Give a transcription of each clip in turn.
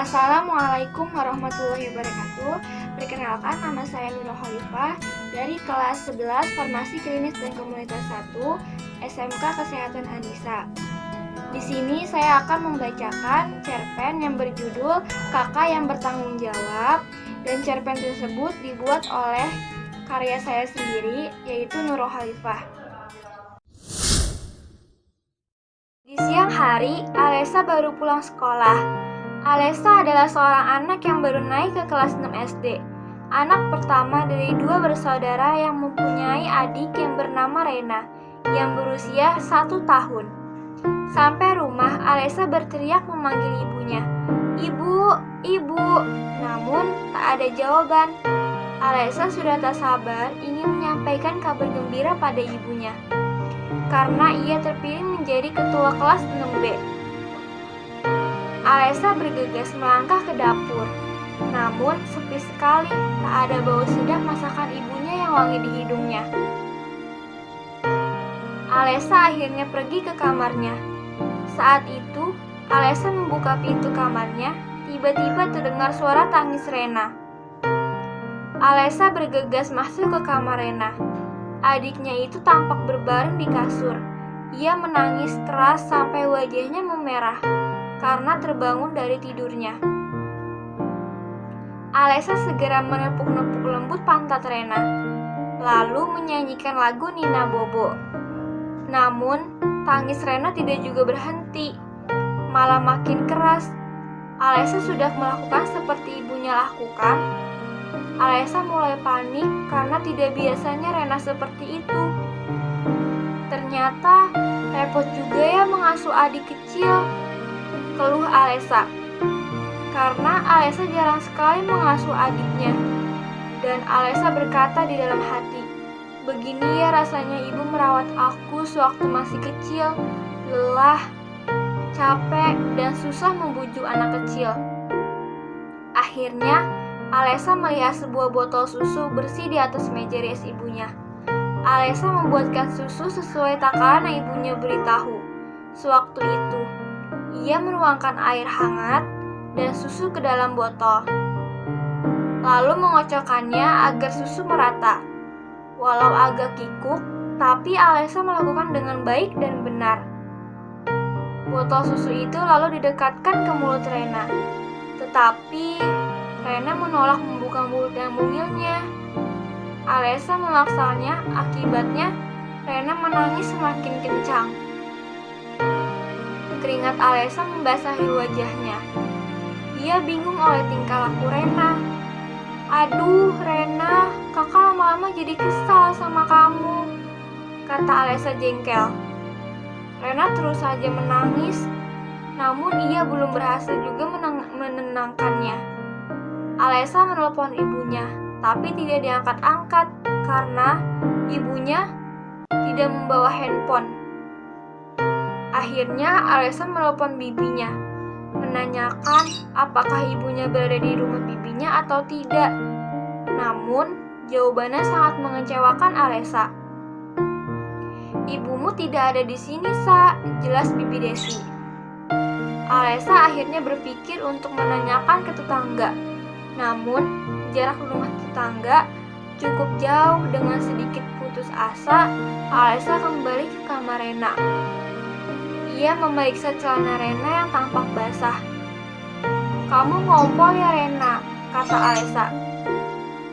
Assalamualaikum warahmatullahi wabarakatuh. Perkenalkan, nama saya Nurul Khalifah dari kelas 11 Farmasi Klinis dan Komunitas 1 SMK Kesehatan Anissa. Di sini saya akan membacakan cerpen yang berjudul Kakak yang Bertanggung Jawab, dan cerpen tersebut dibuat oleh karya saya sendiri, yaitu Nurul Khalifah. Di siang hari, Alesa baru pulang sekolah. Alesa adalah seorang anak yang baru naik ke kelas 6 SD. Anak pertama dari dua bersaudara yang mempunyai adik yang bernama Rena, yang berusia 1 tahun. Sampai rumah, Alesa berteriak memanggil ibunya, "Ibu, ibu!" Namun, tak ada jawaban. Alesa sudah tak sabar ingin menyampaikan kabar gembira pada ibunya, karena ia terpilih menjadi ketua kelas 6B. Alesa bergegas melangkah ke dapur. Namun, sepi sekali, tak ada bau sedap masakan ibunya yang wangi di hidungnya. Alesa akhirnya pergi ke kamarnya. Saat itu, Alesa membuka pintu kamarnya, tiba-tiba terdengar suara tangis Rena. Alesa bergegas masuk ke kamar Rena. Adiknya itu tampak berbaring di kasur. Ia menangis keras sampai wajahnya memerah karena terbangun dari tidurnya. Alesa segera menepuk-nepuk lembut pantat Rena, lalu menyanyikan lagu Nina Bobo. Namun, tangis Rena tidak juga berhenti, malah makin keras. Alesa sudah melakukan seperti ibunya lakukan. Alesa mulai panik karena tidak biasanya Rena seperti itu. Ternyata repot juga ya mengasuh adik kecil, keluh Alesa. Karena Alesa jarang sekali mengasuh adiknya. Dan Alesa berkata di dalam hati, "Begini ya rasanya ibu merawat aku sewaktu masih kecil, lelah, capek, dan susah membujuk anak kecil." Akhirnya, Alesa melihat sebuah botol susu bersih di atas meja rias ibunya. Alesa membuatkan susu sesuai takaran yang ibunya beritahu. Sewaktu itu, ia menuangkan air hangat dan susu ke dalam botol, lalu mengocokkannya agar susu merata. Walau agak kikuk, tapi Alesa melakukan dengan baik dan benar. Botol susu itu lalu didekatkan ke mulut Rena, tetapi Rena menolak membuka mulut dan mungilnya. Alesa memaksanya, akibatnya Rena menangis semakin kencang. Keringat Alesa membasahi wajahnya. Ia bingung oleh tingkah laku Rena. "Aduh, Rena, kakak lama-lama jadi kesal sama kamu," kata Alesa jengkel. Rena terus saja menangis, namun ia belum berhasil juga menenangkannya. Alesa menelpon ibunya, tapi tidak diangkat-angkat karena ibunya tidak membawa handphone. Akhirnya Alesa menelpon bibinya, menanyakan apakah ibunya berada di rumah bibinya atau tidak. Namun, jawabannya sangat mengecewakan Alesa. "Ibumu tidak ada di sini, Sa," jelas bibi Desi. Alesa akhirnya berpikir untuk menanyakan ke tetangga. Namun, jarak rumah tetangga cukup jauh. Dengan sedikit putus asa, Alesa kembali ke kamar Rena. Ia memeriksa celana Rena yang tampak basah. "Kamu ngompol ya, Rena?" kata Alesa.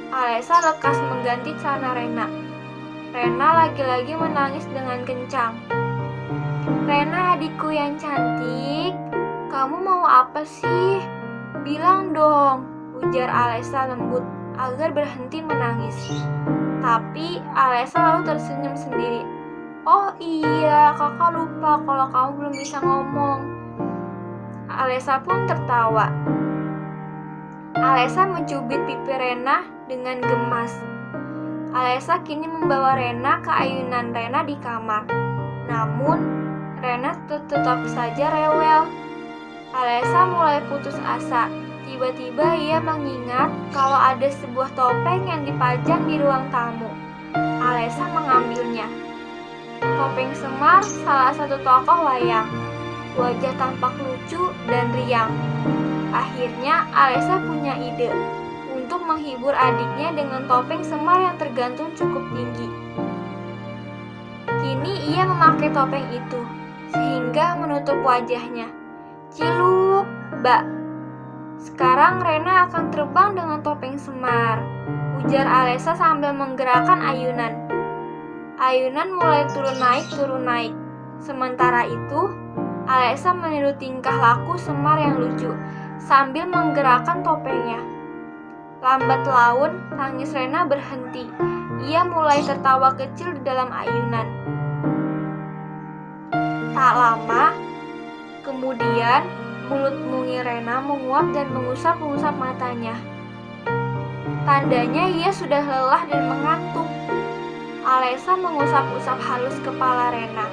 Alesa lekas mengganti celana Rena. Rena lagi-lagi menangis dengan kencang. "Rena, adikku yang cantik, kamu mau apa sih? Bilang dong," ujar Alesa lembut agar berhenti menangis. Tapi Alesa lalu tersenyum sendiri. "Oh iya, kakak lupa kalau kamu belum bisa ngomong." Alesa pun tertawa. Alesa mencubit pipi Rena dengan gemas. Alesa kini membawa Rena ke ayunan Rena di kamar. Namun, Rena tetap saja rewel. Alesa mulai putus asa. Tiba-tiba ia mengingat kalau ada sebuah topeng yang dipajang di ruang tamu. Alesa mengambilnya. Topeng Semar, salah satu tokoh wayang. Wajah tampak lucu dan riang. Akhirnya Alesa punya ide untuk menghibur adiknya dengan topeng semar yang tergantung cukup tinggi. Kini ia memakai topeng itu sehingga menutup wajahnya. Ciluk, Mbak. Sekarang Rena akan terbang dengan topeng semar, ujar Alesa sambil menggerakkan ayunan. Ayunan mulai turun naik. Sementara itu, Alesa meniru tingkah laku semar yang lucu sambil menggerakkan topengnya. Lambat laun, tangis Rena berhenti. Ia mulai tertawa kecil di dalam ayunan. Tak lama, kemudian mulut mungil Rena menguap dan mengusap-ngusap matanya. Tandanya ia sudah lelah dan mengantuk. Alesa mengusap-usap halus kepala Rena.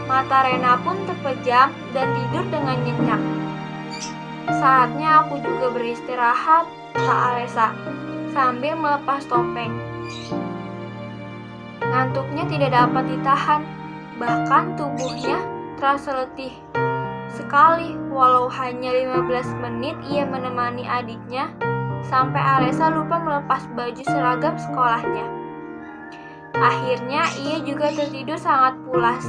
Mata Rena pun terpejam dan tidur dengan nyenyak. Saatnya aku juga beristirahat, kata Alesa, sambil melepas topeng. Ngantuknya tidak dapat ditahan, bahkan tubuhnya terasa letih sekali. Walau hanya 15 menit ia menemani adiknya, sampai Alesa lupa melepas baju seragam sekolahnya. Akhirnya ia juga tertidur sangat pulas,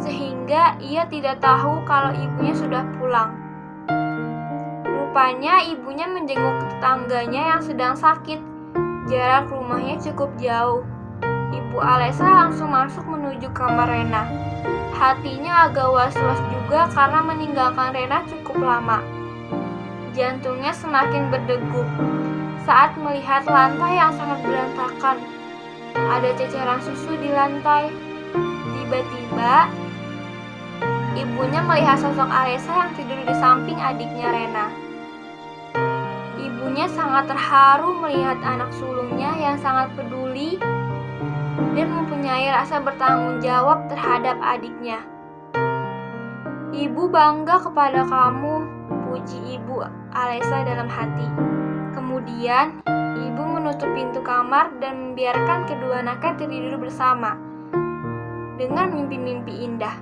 sehingga ia tidak tahu kalau ibunya sudah pulang. Rupanya ibunya menjenguk tetangganya yang sedang sakit. Jarak rumahnya cukup jauh. Ibu Alesa langsung masuk menuju kamar Rena. Hatinya agak was-was juga karena meninggalkan Rena cukup lama. Jantungnya semakin berdegup saat melihat lantai yang sangat berantakan. Ada ceceran susu di lantai. Tiba-tiba, ibunya melihat sosok Alesa yang tidur di samping adiknya Rena. Ibunya sangat terharu melihat anak sulungnya yang sangat peduli dan mempunyai rasa bertanggung jawab terhadap adiknya. Ibu bangga kepada kamu, puji ibu Alesa dalam hati. Kemudian, ibu menutup pintu kamar dan membiarkan kedua anaknya tertidur bersama dengan mimpi-mimpi indah.